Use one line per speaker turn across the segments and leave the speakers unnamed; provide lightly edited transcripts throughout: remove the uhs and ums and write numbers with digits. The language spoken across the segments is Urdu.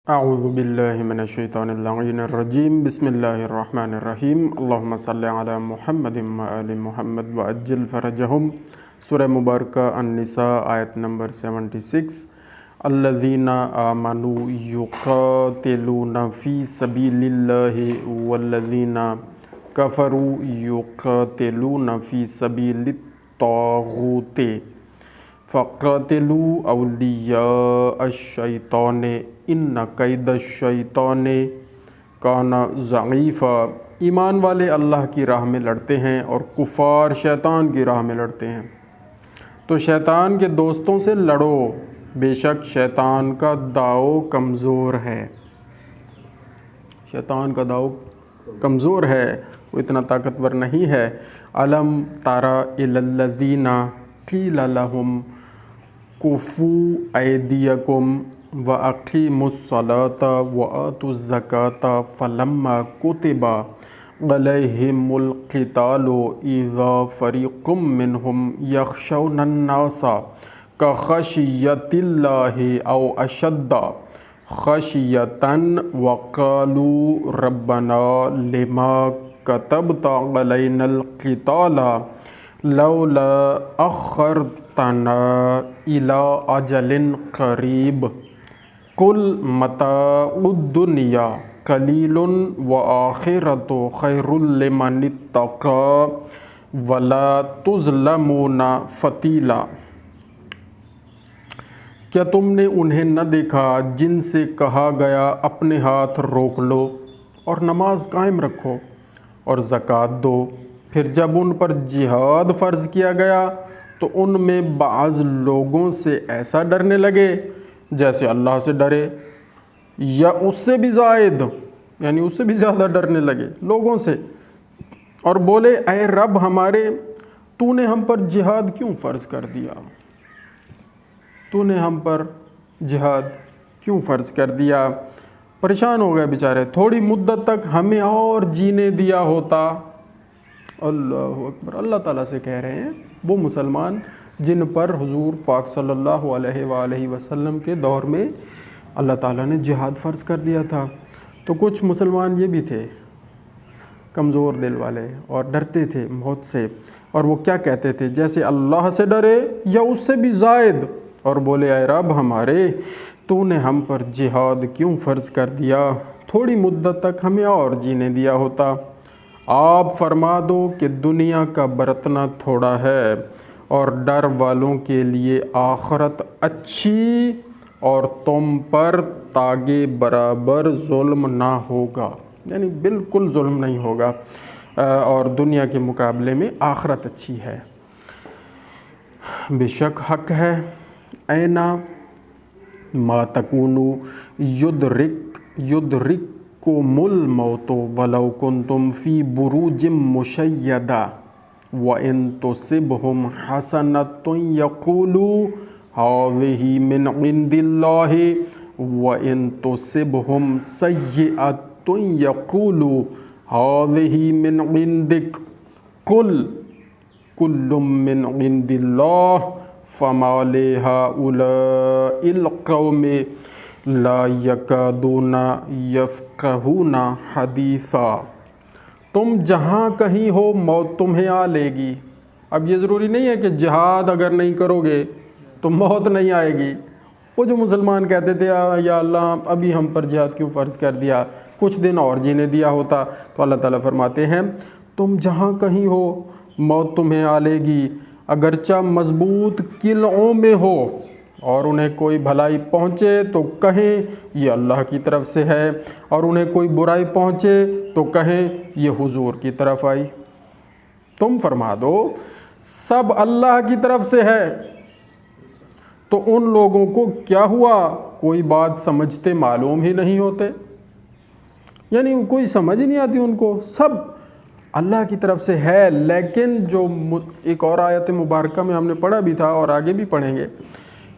اعوذ باللہ من الشیطان اللعین الرجیم بسم اللہ الرحمن الرحیم اللہم صلی علی محمد وآل محمد وعجل فرجہم۔ سورہ مبارکہ النساء آیت نمبر 76۔ الذین آمنوا یقاتلون فی سبیل اللہ والذین کفروا یقاتلون فی سبیل الطاغوت فقاتلوا اولیاء الشیطان ان کید الشیطان کان ضعیفا۔ ایمان والے اللہ کی راہ میں لڑتے ہیں اور کفار شیطان کی راہ میں لڑتے ہیں، تو شیطان کے دوستوں سے لڑو، بے شک شیطان کا داؤ کمزور ہے۔ شیطان کا داؤ کمزور ہے، وہ اتنا طاقتور نہیں ہے۔ الم تر الی الذین قیل لهم کفوا ایدیکم وَأَقِیمُوا الصَّلَاةَ وَآتُوا الزَّکَاةَ فَلَمَّا كُتِبَ عَلَیْهِمُ الْقِتَالُ إِذَا فَرِیقٌ مِّنْهُمْ یَخْشَوْنَ النَّاسَ کَخَشْیَةِ اللَّهِ أَوْ أَشَدَّ خَشْیَةً وَقَالُوا رَبَّنَا لِمَ كَتَبْتَ عَلَیْنَا الْقِتَالَ لَوْلَا أَخَّرْتَنَا إِلَىٰ أَجَلٍ قَرِیبٍ قُلْ مَتَاعُ الدُّنْیَا قَلِیلٌ وَآخِرَةُ خَیْرٌ لِمَنِ اتَّقَىٰ وَلَا تُظْلَمُونَ فَتِیلًا۔ کیا تم نے انہیں نہ دیکھا جن سے کہا گیا اپنے ہاتھ روک لو اور نماز قائم رکھو اور زکوٰۃ دو، پھر جب ان پر جہاد فرض کیا گیا تو ان میں بعض لوگوں سے ایسا ڈرنے لگے جیسے اللہ سے ڈرے، یا اس سے بھی زائد، یعنی اس سے بھی زیادہ ڈرنے لگے لوگوں سے، اور بولے اے رب ہمارے، تو نے ہم پر جہاد کیوں فرض کر دیا؟ تو نے ہم پر جہاد کیوں فرض کر دیا؟ پریشان ہو گئے بیچارے، تھوڑی مدت تک ہمیں اور جینے دیا ہوتا۔ اللہ اکبر۔ اللہ تعالیٰ سے کہہ رہے ہیں وہ مسلمان جن پر حضور پاک صلی اللہ علیہ وآلہ وسلم کے دور میں اللہ تعالیٰ نے جہاد فرض کر دیا تھا، تو کچھ مسلمان یہ بھی تھے کمزور دل والے اور ڈرتے تھے موت سے، اور وہ کیا کہتے تھے؟ جیسے اللہ سے ڈرے یا اس سے بھی زائد، اور بولے اے رب ہمارے، تو نے ہم پر جہاد کیوں فرض کر دیا؟ تھوڑی مدت تک ہمیں اور جینے دیا ہوتا۔ آپ فرما دو کہ دنیا کا برتنا تھوڑا ہے اور ڈر والوں کے لیے آخرت اچھی، اور تم پر تاگے برابر ظلم نہ ہوگا، یعنی بالکل ظلم نہیں ہوگا، اور دنیا کے مقابلے میں آخرت اچھی ہے۔ بے شک حق ہے، اینا ما تکونوا یدرککم الموت ولو کنتم فی بروج مشیدہ وَإِن تُصِبْهُمْ حَسَنَةٌ يَقُولُوا هَٰذِهِ مِنْ عِنْدِ اللَّهِ وَإِن تُصِبْهُمْ سَیِّئَةٌ يَقُولُوا هَٰذِهِ مِنْ عِنْدِکَ قُلْ كُلٌّ مِّنْ عِنْدِ اللَّهِ فَمَا لِهَٰؤُلَاءِ الْقَوْمِ لَا يَكَادُونَ يَفْقَهُونَ حَدِیثًا۔ تم جہاں کہیں ہو موت تمہیں آ لے گی۔ اب یہ ضروری نہیں ہے کہ جہاد اگر نہیں کرو گے تو موت نہیں آئے گی۔ وہ جو مسلمان کہتے تھے یا اللہ ابھی ہم پر جہاد کیوں فرض کر دیا، کچھ دن اور جینے دیا ہوتا، تو اللہ تعالیٰ فرماتے ہیں تم جہاں کہیں ہو موت تمہیں آ لے گی، اگرچہ مضبوط قلعوں میں ہو، اور انہیں کوئی بھلائی پہنچے تو کہیں یہ اللہ کی طرف سے ہے، اور انہیں کوئی برائی پہنچے تو کہیں یہ حضور کی طرف آئی۔ تم فرما دو سب اللہ کی طرف سے ہے۔ تو ان لوگوں کو کیا ہوا؟ کوئی بات سمجھتے معلوم ہی نہیں ہوتے، یعنی کوئی سمجھ نہیں آتی ان کو، سب اللہ کی طرف سے ہے۔ لیکن جو ایک اور آیت مبارکہ میں ہم نے پڑھا بھی تھا اور آگے بھی پڑھیں گے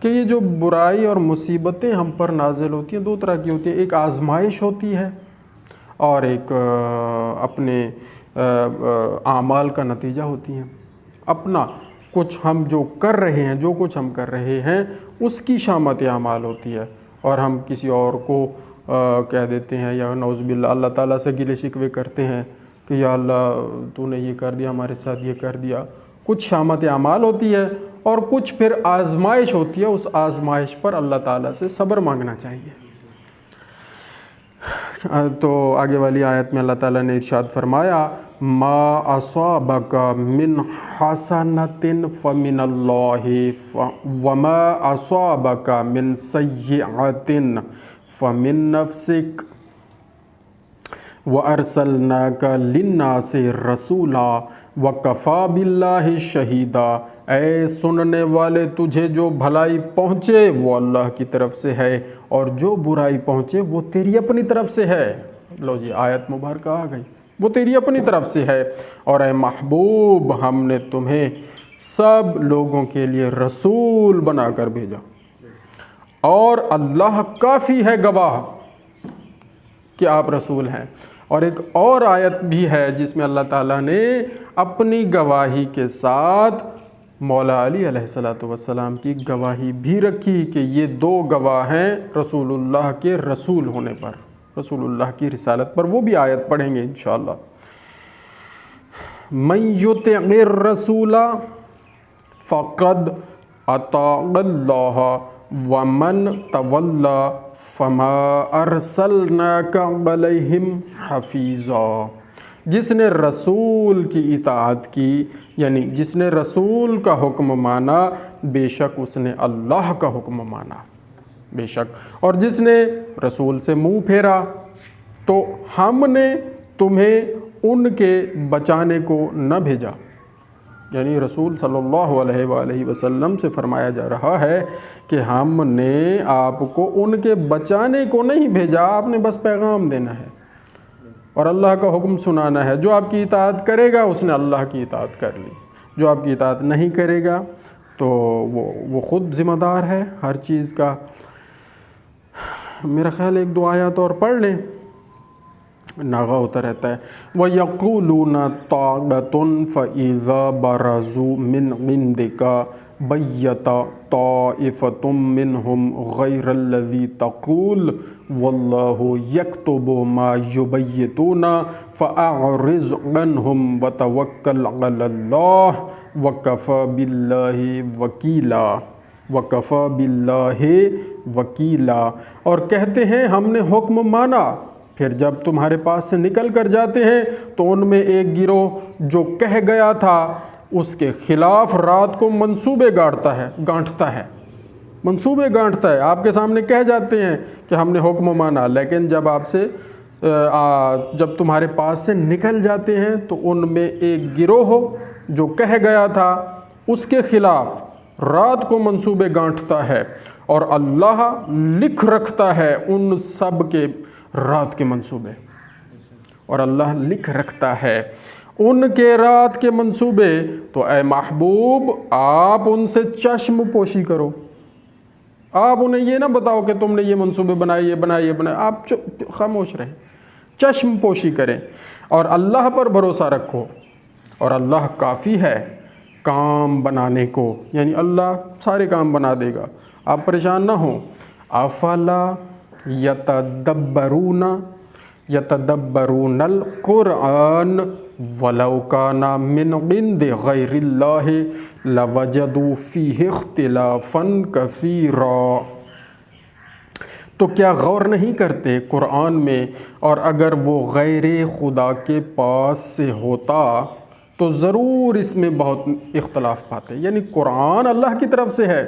کہ یہ جو برائی اور مصیبتیں ہم پر نازل ہوتی ہیں دو طرح کی ہوتی ہیں، ایک آزمائش ہوتی ہے اور ایک اپنے اعمال کا نتیجہ ہوتی ہیں۔ اپنا کچھ ہم جو کر رہے ہیں، جو کچھ ہم کر رہے ہیں اس کی شامت اعمال ہوتی ہے، اور ہم کسی اور کو کہہ دیتے ہیں یا نعوذ باللہ اللہ تعالیٰ سے گلے شکوے کرتے ہیں کہ یا اللہ تو نے یہ کر دیا، ہمارے ساتھ یہ کر دیا۔ کچھ شامت اعمال ہوتی ہے اور کچھ پھر آزمائش ہوتی ہے، اس آزمائش پر اللہ تعالیٰ سے صبر مانگنا چاہیے۔ تو آگے والی آیت میں اللہ تعالیٰ نے ارشاد فرمایا ما اصابک من حسنۃ فمن اللہ وما اصابک من سیئۃ فمن نفسک وَأَرْسَلْنَاكَ لِلنَّاسِ رَسُولًا وَكَفَى بِاللَّهِ شَهِيدًا۔ اے سننے والے، تجھے جو بھلائی پہنچے وہ اللہ کی طرف سے ہے، اور جو برائی پہنچے وہ تیری اپنی طرف سے ہے۔ لو جی آیت مبارکہ آ گئی، وہ تیری اپنی طرف سے ہے۔ اور اے محبوب، ہم نے تمہیں سب لوگوں کے لیے رسول بنا کر بھیجا، اور اللہ کافی ہے گواہ کہ آپ رسول ہیں۔ اور ایک اور آیت بھی ہے جس میں اللہ تعالیٰ نے اپنی گواہی کے ساتھ مولا علی علیہ السلام کی گواہی بھی رکھی کہ یہ دو گواہ ہیں رسول اللہ کے رسول ہونے پر، رسول اللہ کی رسالت پر۔ وہ بھی آیت پڑھیں گے انشاءاللہ۔ من یطع الرسول فقد اطاع اللہ ومن تولی فما ارسلناک علیہم حفیظا۔ جس نے رسول کی اطاعت کی، یعنی جس نے رسول کا حکم مانا، بے شک اس نے اللہ کا حکم مانا، بے شک۔ اور جس نے رسول سے منہ پھیرا تو ہم نے تمہیں ان کے بچانے کو نہ بھیجا۔ یعنی رسول صلی اللہ علیہ وآلہ وسلم سے فرمایا جا رہا ہے کہ ہم نے آپ کو ان کے بچانے کو نہیں بھیجا، آپ نے بس پیغام دینا ہے اور اللہ کا حکم سنانا ہے۔ جو آپ کی اطاعت کرے گا اس نے اللہ کی اطاعت کر لی، جو آپ کی اطاعت نہیں کرے گا تو وہ خود ذمہ دار ہے ہر چیز کا۔ میرا خیال ایک دو آیات اور پڑھ لیں، ناغہ ہوتا رہتا ہے۔ وَيَقُولُونَ طَاعَةٌ فَإِذَا بَرَزُوا مِنْ عِنْدِكَ بَيَّتَ طَائِفَةٌ مِّنْهُمْ غَيْرَ الَّذِي تَقُولُ وَاللَّهُ يَكْتُبُ مَا يُبَيِّتُونَ فَأَعْرِضْ عَنْهُمْ وَتَوَكَّلْ عَلَى اللَّهِ وَكَفَى بِاللَّهِ وَكِيلًا، وَكَفَى بِاللَّهِ وَكِيلًا۔ اور کہتے ہیں ہم نے حکم مانا، پھر جب تمہارے پاس سے نکل کر جاتے ہیں تو ان میں ایک گروہ جو کہہ گیا تھا اس کے خلاف رات کو منصوبے گانٹتا ہے، منصوبے گانٹتا ہے۔ آپ کے سامنے کہہ جاتے ہیں کہ ہم نے حکم مانا، لیکن جب تمہارے پاس سے نکل جاتے ہیں تو ان میں ایک گروہ جو کہہ گیا تھا اس کے خلاف رات کو منصوبے گانٹتا ہے، اور اللہ لکھ رکھتا ہے ان سب کے رات کے منصوبے، اور اللہ لکھ رکھتا ہے ان کے رات کے منصوبے۔ تو اے محبوب، آپ ان سے چشم پوشی کرو، آپ انہیں یہ نہ بتاؤ کہ تم نے یہ منصوبے بنائے، یہ بنائے، یہ بنائے، آپ خاموش رہیں، چشم پوشی کریں اور اللہ پر بھروسہ رکھو، اور اللہ کافی ہے کام بنانے کو، یعنی اللہ سارے کام بنا دے گا، آپ پریشان نہ ہوں۔ افلا یتدبرون القرآن ولو کان من عند غیر اللہ لوجدوا فیہ اختلافا کثیرا۔ تو کیا غور نہیں کرتے قرآن میں، اور اگر وہ غیر خدا کے پاس سے ہوتا تو ضرور اس میں بہت اختلاف پاتے۔ یعنی قرآن اللہ کی طرف سے ہے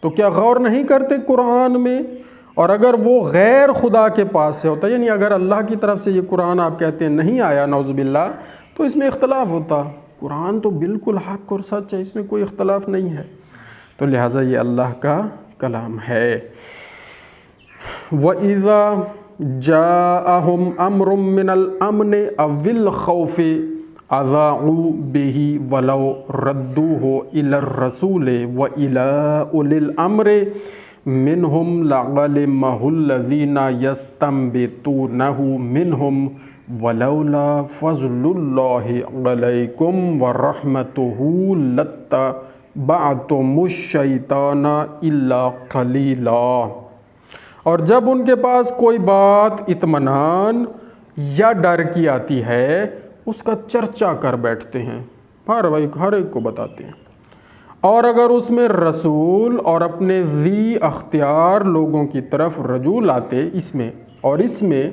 تو کیا غور نہیں کرتے قرآن میں، اور اگر وہ غیر خدا کے پاس سے ہوتا، یعنی اگر اللہ کی طرف سے یہ قرآن آپ کہتے ہیں نہیں آیا نعوذ باللہ، تو اس میں اختلاف ہوتا۔ قرآن تو بالکل حق اور سچ ہے، اس میں کوئی اختلاف نہیں ہے، تو لہٰذا یہ اللہ کا کلام ہے۔ وَإِذَا جَاءَهُمْ أَمْرٌ مِّنَ الْأَمْنِ أَوِ الْخَوْفِ أَذَاعُوا بِهِ وَلَوْ رَدُّوهُ إِلَى الرَّسُولِ وَإِلَى أُولِي الْأَمْرِ منہم لعلمہ الذین یستنبطونہ منہم ولولا فضل اللہ علیکم ورحمتہ لاتبعتم الشیطان الا قلیلا۔ اور جب ان کے پاس کوئی بات اطمینان یا ڈر کی آتی ہے اس کا چرچا کر بیٹھتے ہیں، ہر ایک کو بتاتے ہیں۔ اور اگر اس میں رسول اور اپنے ذی اختیار لوگوں کی طرف رجوع لاتے، اس میں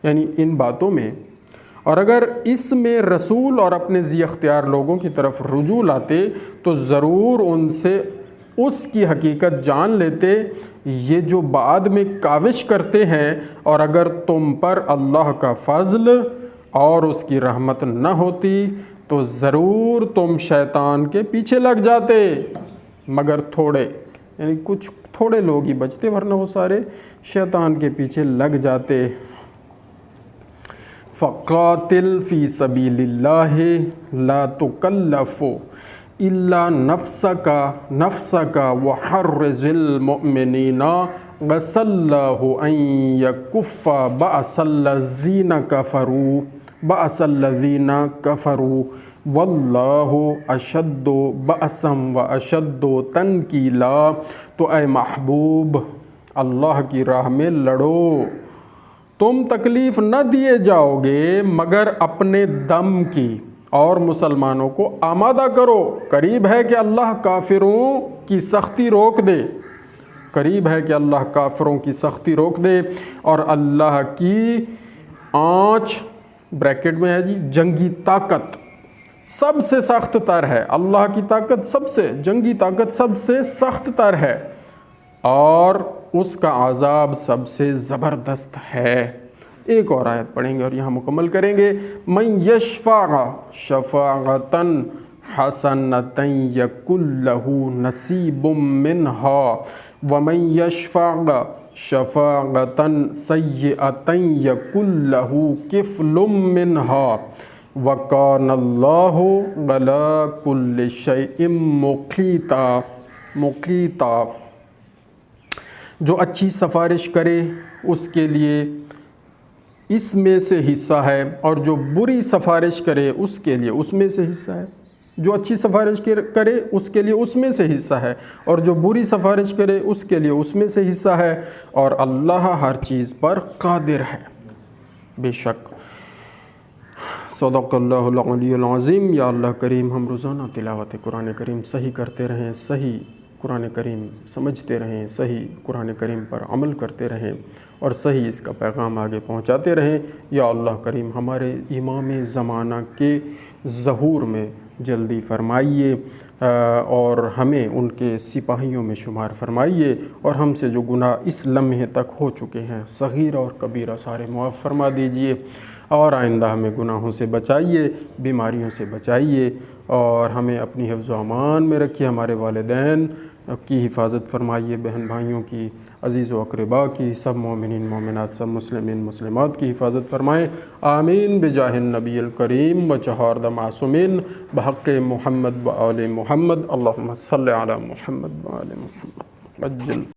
یعنی ان باتوں میں، اور اگر اس میں رسول اور اپنے ذی اختیار لوگوں کی طرف رجوع لاتے تو ضرور ان سے اس کی حقیقت جان لیتے، یہ جو بعد میں کاوش کرتے ہیں، اور اگر تم پر اللہ کا فضل اور اس کی رحمت نہ ہوتی تو ضرور تم شیطان کے پیچھے لگ جاتے، مگر تھوڑے، یعنی کچھ تھوڑے لوگ ہی بچتے، ورنہ وہ سارے شیطان کے پیچھے لگ جاتے۔ فقاتل فی سبیل اللہ لا تکلف الا نفسک وحرز المؤمنین عسى اللہ ان یکف بأس الذین کفروا واللہ اشد بأسا واشد تنکیلا۔ تو اے محبوب، اللہ کی راہ میں لڑو، تم تکلیف نہ دیے جاؤ گے مگر اپنے دم کی، اور مسلمانوں کو آمادہ کرو، قریب ہے کہ اللہ کافروں کی سختی روک دے، اور اللہ کی آنچ بریکٹ میں ہے جی جنگی طاقت سب سے سخت تر ہے، اللہ کی طاقت جنگی طاقت سب سے سخت تر ہے، اور اس کا عذاب سب سے زبردست ہے۔ ایک اور آیت پڑھیں گے اور یہاں مکمل کریں گے۔ من یشفع شفاعۃ حسنۃ یکن لہ نصیب منها ومن یشفع شفاعۃ سیئۃ یکن لہ کفل منها وکان اللہ علی کل شیء مقیتا۔ جو اچھی سفارش کرے اس کے لیے اس میں سے حصہ ہے، اور جو بری سفارش کرے اس کے لیے اس میں سے حصہ ہے۔ جو اچھی سفارش کرے اس کے لیے اس میں سے حصہ ہے، اور جو بری سفارش کرے اس کے لیے اس میں سے حصہ ہے، اور اللہ ہر چیز پر قادر ہے۔ بے شک صدق اللہ العلی العظیم۔ یا اللہ کریم، ہم روزانہ تلاوت قرآن کریم صحیح کرتے رہیں، صحیح قرآن کریم سمجھتے رہیں، صحیح قرآن کریم پر عمل کرتے رہیں، اور صحیح اس کا پیغام آگے پہنچاتے رہیں۔ یا اللہ کریم، ہمارے امام زمانہ کے ظہور میں جلدی فرمائیے، اور ہمیں ان کے سپاہیوں میں شمار فرمائیے، اور ہم سے جو گناہ اس لمحے تک ہو چکے ہیں صغیرہ اور کبیرہ سارے معاف فرما دیجئے، اور آئندہ ہمیں گناہوں سے بچائیے، بیماریوں سے بچائیے، اور ہمیں اپنی حفظ و امان میں رکھیے۔ ہمارے والدین کی حفاظت فرمائیے، بہن بھائیوں کی، عزیز و اقرباء کی، سب مومنین مومنات، سب مسلمین مسلمات کی حفاظت فرمائیں۔ آمین بجاہ النبی الکریم و چہارد معصومین بحق محمد و آل محمد۔ اللہم صلی علی محمد و آل محمد۔